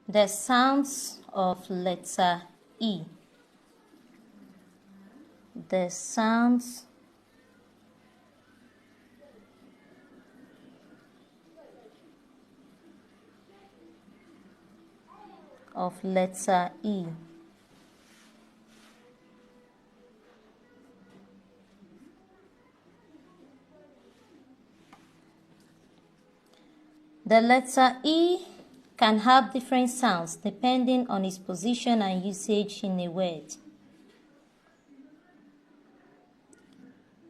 The sounds of letter E. The sounds of letter E. The letter E can have different sounds depending on its position and usage in a word.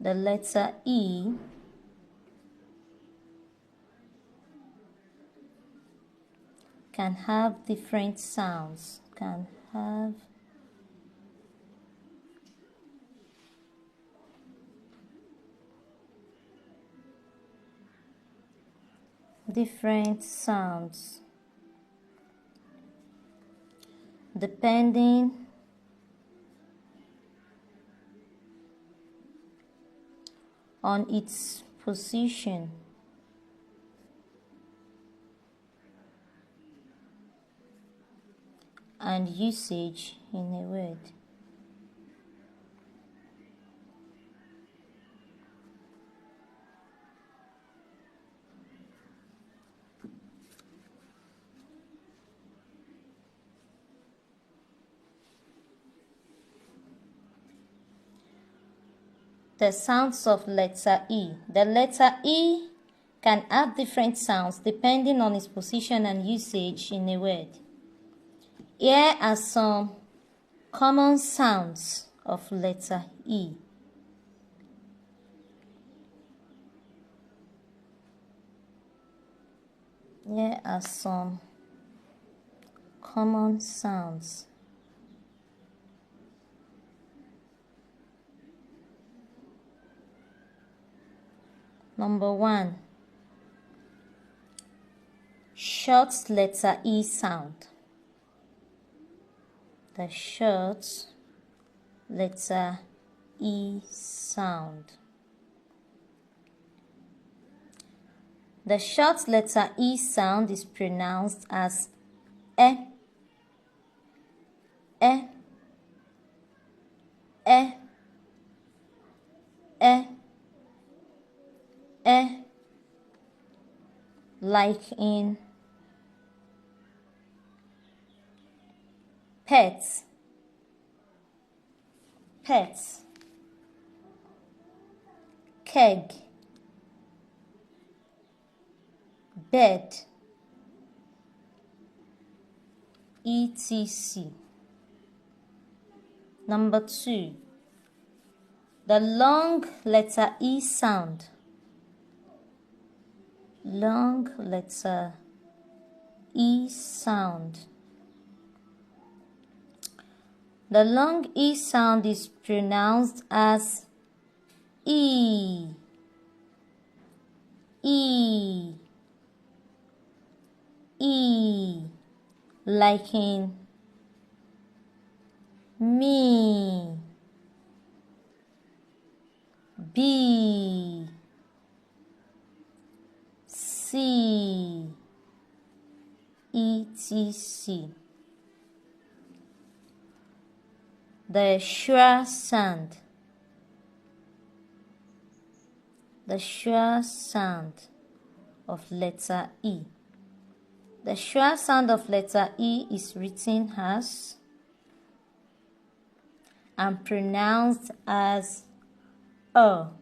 The letter E can have different sounds, depending on its position and usage in a word. The sounds of letter E. The letter E can have different sounds depending on its position and usage in a word. Here are some common sounds of letter E. Here are some common sounds. Number 1. Short letter E sound. The short letter E sound. The short letter E sound is pronounced as E, E, E, E, E, like in pets, pets, keg, bed, etc. Number 2. The long letter E sound. Long letter E sound. The long E sound is pronounced as E, E, E, like in me, B, C, etc. The schwa sound. The schwa sound of letter E. The schwa sound of letter E is written as and pronounced as or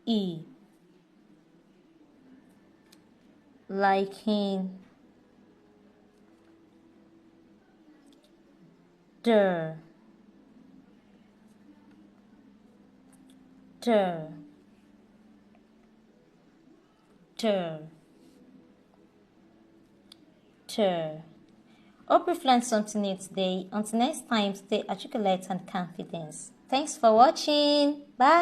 E, like in der, der, der, der. Hope you've learned something new today. Until next time, stay articulate and confident. Thanks for watching. Bye.